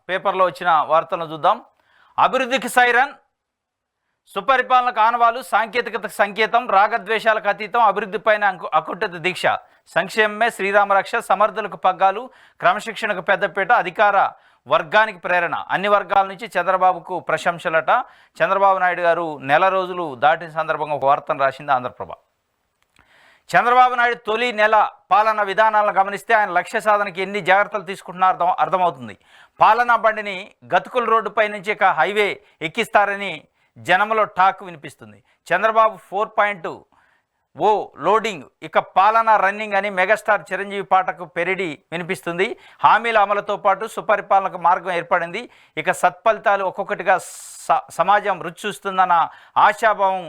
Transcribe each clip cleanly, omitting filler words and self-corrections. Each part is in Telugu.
పేపర్లో వచ్చిన వార్తలను చూద్దాం. అభివృద్ధికి సైరన్, సుపరిపాలనకు ఆనవాలు, సాంకేతికతకు సంకేతం, రాగద్వేషాలకు అతీతం, అభివృద్ధిపైన అకుంఠిత దీక్ష, సంక్షేమమే శ్రీరామరక్ష, సమర్థులకు పగ్గాలు, క్రమశిక్షణకు పెద్దపీట, అధికార వర్గానికి ప్రేరణ, అన్ని వర్గాల నుంచి చంద్రబాబుకు ప్రశంసలట. చంద్రబాబు నాయుడు గారు నెల రోజులు దాటిన సందర్భంగా ఒక వార్తను రాసింది ఆంధ్రప్రభ. చంద్రబాబు నాయుడు తొలి నెల పాలన విధానాలను గమనిస్తే ఆయన లక్ష్య సాధనకి ఎన్ని జాగ్రత్తలు తీసుకుంటున్నారో అర్థమవుతుంది. పాలనా బండిని గతుకుల రోడ్డుపై నుంచి ఇక హైవే ఎక్కిస్తారని జనంలో టాక్ వినిపిస్తుంది. చంద్రబాబు 4.0 లోడింగ్, ఇక పాలన రన్నింగ్ అని మెగాస్టార్ చిరంజీవి పాటకు పెరిడి వినిపిస్తుంది. హామీల అమలుతో పాటు సుపరిపాలనకు మార్గం ఏర్పడింది. ఇక సత్ఫలితాలు ఒక్కొక్కటిగా సమాజం రుచి చూస్తుందన్న ఆశాభావం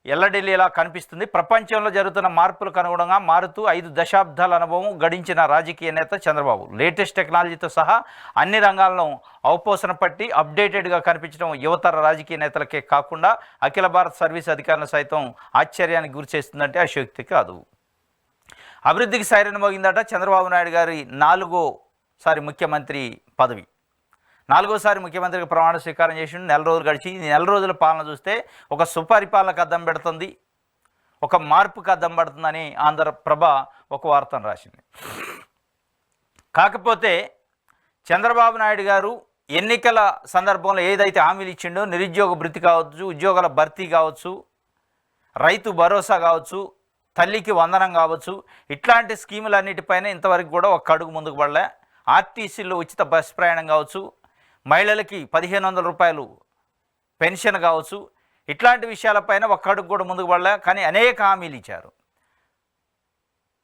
ఎల్లడెల్లిలా కనిపిస్తుంది. ప్రపంచంలో జరుగుతున్న మార్పులకు అనుగుణంగా మారుతూ 5 దశాబ్దాల అనుభవం గడించిన రాజకీయ నేత చంద్రబాబు లేటెస్ట్ టెక్నాలజీతో సహా అన్ని రంగాలను అవపోసన పట్టి అప్డేటెడ్గా కనిపించడం యువతర రాజకీయ నేతలకే కాకుండా అఖిల భారత సర్వీస్ అధికారులను సైతం ఆశ్చర్యానికి గురి చేస్తుందంటే అశక్తి కాదు. అభివృద్ధికి సైరన్ మోగిందట. చంద్రబాబు నాయుడు గారి 4వ ముఖ్యమంత్రి పదవి, 4వసారి ముఖ్యమంత్రికి ప్రమాణ స్వీకారం చేసి నెల రోజులు గడిచి ఈ నెల రోజుల పాలన చూస్తే ఒక సుపరిపాలనకు అద్దం పెడుతుంది, ఒక మార్పుకు అద్దం పడుతుందని ఆంధ్రప్రభ ఒక వార్తను రాసింది. కాకపోతే చంద్రబాబు నాయుడు గారు ఎన్నికల సందర్భంలో ఏదైతే హామీలు ఇచ్చిండో, నిరుద్యోగ భృతి కావచ్చు, ఉద్యోగాల భర్తీ కావచ్చు, రైతు భరోసా కావచ్చు, తల్లికి వందనం కావచ్చు, ఇట్లాంటి స్కీములన్నిటిపైన ఇంతవరకు కూడా ఒక్క అడుగు ముందుకు పడలే. ఆర్టీసీలో ఉచిత బస్ ప్రయాణం కావచ్చు, మహిళలకి 1500 రూపాయలు పెన్షన్ కావచ్చు, ఇట్లాంటి విషయాలపైన ఒక్క అడుగు కూడా ముందుకు పడలే. కానీ అనేక హామీలు ఇచ్చారు.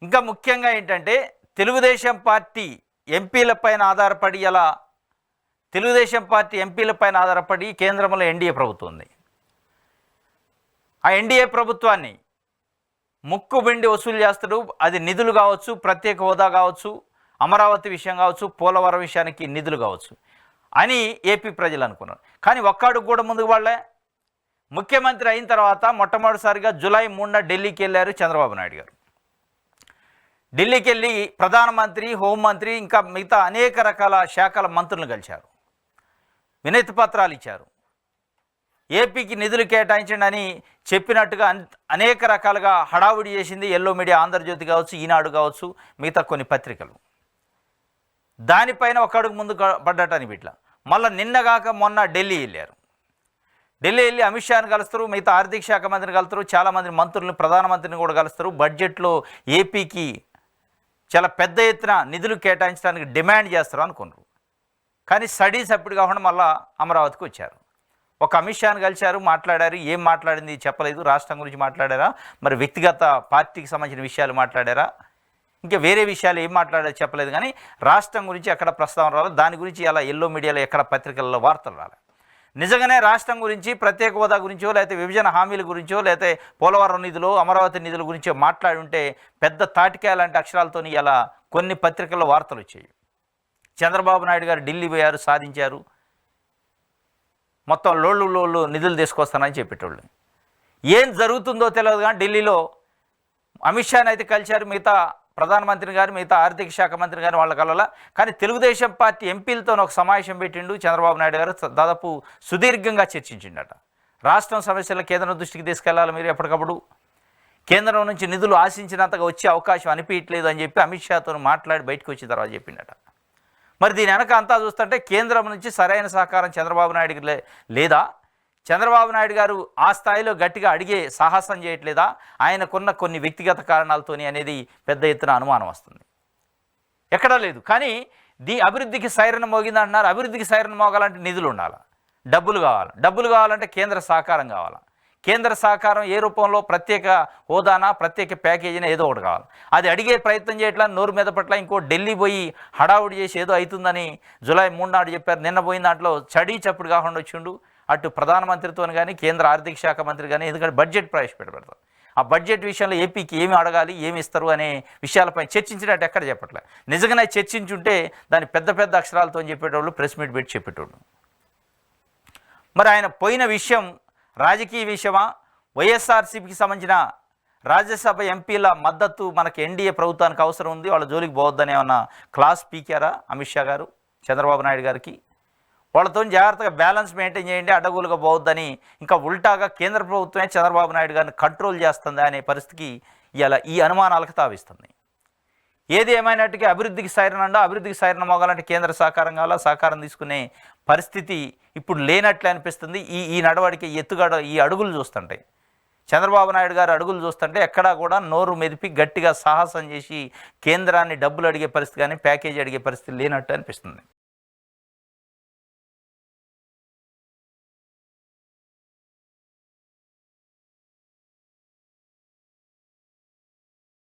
ఇంకా ముఖ్యంగా ఏంటంటే తెలుగుదేశం పార్టీ ఎంపీలపైన ఆధారపడి కేంద్రంలో ఎన్డీఏ ప్రభుత్వం ఉంది. ఆ ఎన్డీఏ ప్రభుత్వాన్ని ముక్కుబిండి వసూలు చేస్తాడు. అది నిధులు కావచ్చు, ప్రత్యేక హోదా కావచ్చు, అమరావతి విషయం కావచ్చు, పోలవరం విషయానికి నిధులు కావచ్చు అని ఏపీ ప్రజలు అనుకున్నారు. కానీ ఒక్కడు కూడా ముందుకు పడలే. ముఖ్యమంత్రి అయిన తర్వాత మొట్టమొదటిసారిగా జూలై 3న ఢిల్లీకి వెళ్ళారు చంద్రబాబు నాయుడు గారు. ఢిల్లీకి వెళ్ళి ప్రధానమంత్రి, హోంమంత్రి, ఇంకా మిగతా అనేక రకాల శాఖల మంత్రులను కలిశారు, వినతి పత్రాలు ఇచ్చారు. ఏపీకి నిధులు కేటాయించండి అని చెప్పినట్టుగా అనేక రకాలుగా హడావుడి చేసింది ఎల్లో మీడియా, ఆంధ్రజ్యోతి కావచ్చు, ఈనాడు కావచ్చు, మిగతా కొన్ని పత్రికలు. దానిపైన ఒక అడుగు ముందు పడ్డటని బిట్ల. మళ్ళీ నిన్నగాక మొన్న ఢిల్లీ వెళ్ళారు. ఢిల్లీ వెళ్ళి అమిత్ షాని కలుస్తారు, మిగతా ఆర్థిక శాఖ మంత్రిని కలుస్తారు, చాలామంది మంత్రులను, ప్రధానమంత్రిని కూడా కలుస్తారు. బడ్జెట్లో ఏపీకి చాలా పెద్ద ఎత్తున నిధులు కేటాయించడానికి డిమాండ్ చేస్తారు అనుకున్నారు. కానీ స్టడీస్ అప్పుడు కాకుండా మళ్ళీ అమరావతికి వచ్చారు. ఒక అమిత్ షాని కలిశారు, మాట్లాడారు. ఏం మాట్లాడింది చెప్పలేదు. రాష్ట్రం గురించి మాట్లాడారా, మరి వ్యక్తిగత పార్టీకి సంబంధించిన విషయాలు మాట్లాడారా, ఇంకా వేరే విషయాలు ఏం మాట్లాడారో చెప్పలేదు. కానీ రాష్ట్రం గురించి ఎక్కడ ప్రస్తావన రాలేదు. దాని గురించి అలా ఎల్లో మీడియాలో ఎక్కడ పత్రికల్లో వార్తలు రాలేదు. నిజంగానే రాష్ట్రం గురించి, ప్రత్యేక హోదా గురించో, లేకపోతే విభజన హామీల గురించో, లేకపోతే పోలవరం నిధులు, అమరావతి నిధుల గురించో మాట్లాడి ఉంటే పెద్ద తాటికాయ లాంటి అక్షరాలతో ఇలా కొన్ని పత్రికల్లో వార్తలు వచ్చాయి. చంద్రబాబు నాయుడు గారు ఢిల్లీ పోయారు, సాధించారు, మొత్తం లోళ్ళు నిధులు తీసుకొస్తానని చెప్పేటోళ్ళు. ఏం జరుగుతుందో తెలియదు. కానీ ఢిల్లీలో అమిత్ షాని అయితే కలిశారు, మిగతా ప్రధానమంత్రిని గారు, మిగతా ఆర్థిక శాఖ మంత్రి గారు వాళ్ళ కలవల. కానీ తెలుగుదేశం పార్టీ ఎంపీలతో ఒక సమావేశం పెట్టిండు చంద్రబాబు నాయుడు గారు. దాదాపు సుదీర్ఘంగా చర్చించిండట. రాష్ట్రం సమస్యలను కేంద్రం దృష్టికి తీసుకెళ్లాలి, మీరు ఎప్పటికప్పుడు కేంద్రం నుంచి నిధులు ఆశించినంతగా వచ్చే అవకాశం అనిపించట్లేదు అని చెప్పి అమిత్ షాతో మాట్లాడి బయటకు వచ్చిన తర్వాత చెప్పిండట. మరి దీని వెనక అంతా చూస్తుంటే కేంద్రం నుంచి సరైన సహకారం చంద్రబాబు నాయుడుకి లేదా, చంద్రబాబు నాయుడు గారు ఆ స్థాయిలో గట్టిగా అడిగే సాహసం చేయట్లేదా, ఆయనకున్న కొన్ని వ్యక్తిగత కారణాలతోని అనేది పెద్ద ఎత్తున అనుమానం వస్తుంది. ఎక్కడా లేదు. కానీ అభివృద్ధికి సైరన్ మోగిందంటున్నారు. అభివృద్ధికి సైరన్ మోగాలంటే నిధులు ఉండాలి, డబ్బులు కావాలి. డబ్బులు కావాలంటే కేంద్ర సహకారం కావాలి. కేంద్ర సహకారం ఏ రూపంలో, ప్రత్యేక హోదానా, ప్రత్యేక ప్యాకేజీనా, ఏదో ఒకటి కావాలి. అది అడిగే ప్రయత్నం చేయట్లా, నోరు మీద పట్ల. ఇంకో ఢిల్లీ పోయి హడావుడి చేసి ఏదో అవుతుందని జూలై 3 నాడు చెప్పారు. నిన్న పోయిన దాంట్లో చడీ చప్పుడు కాకుండా వచ్చిండు. అటు ప్రధానమంత్రితో కానీ, కేంద్ర ఆర్థిక శాఖ మంత్రి కానీ, ఎందుకంటే బడ్జెట్ ప్రవేశపెడతారు. ఆ బడ్జెట్ విషయంలో ఏపీకి ఏమి అడగాలి, ఏమి ఇస్తారు అనే విషయాలపై చర్చించినట్టు ఎక్కడ చెప్పట్లే. నిజంగానే చర్చించుంటే దాని పెద్ద పెద్ద అక్షరాలతో చెప్పేటోళ్ళు, ప్రెస్ మీట్ పెట్టి చెప్పేటోళ్ళు. మరి ఆయన పోయిన విషయం రాజకీయ విషయమా, వైఎస్ఆర్సీపీకి సంబంధించిన రాజ్యసభ ఎంపీల మద్దతు మనకి ఎన్డీఏ ప్రభుత్వానికి అవసరం ఉంది, వాళ్ళ జోలికి పోవద్దని ఏమన్నా క్లాస్ పీకారా అమిత్ షా గారు? చంద్రబాబు నాయుడు గారికి. వాళ్ళతో జాగ్రత్తగా బ్యాలెన్స్ మెయింటైన్ చేయండి, అడ్డగోలుగా పోవద్దని. ఇంకా ఉల్టాగా కేంద్ర ప్రభుత్వమే చంద్రబాబు నాయుడు గారిని కంట్రోల్ చేస్తుంది అనే పరిస్థితికి ఇలా ఈ అనుమానాలకు తావిస్తుంది. ఏది ఏమైనట్టుగా అభివృద్ధికి సైరణ మోగాలంటే కేంద్ర సహకారం కావాలా, సహకారం తీసుకునే పరిస్థితి ఇప్పుడు లేనట్లే అనిపిస్తుంది. ఈ నడవడికి ఈ అడుగులు చూస్తుంటే, చంద్రబాబు నాయుడు గారు అడుగులు చూస్తుంటే ఎక్కడా కూడా నోరు మెదిపి గట్టిగా సాహసం చేసి కేంద్రాన్ని డబ్బులు అడిగే పరిస్థితి కానీ ప్యాకేజీ అడిగే పరిస్థితి లేనట్టు అనిపిస్తుంది.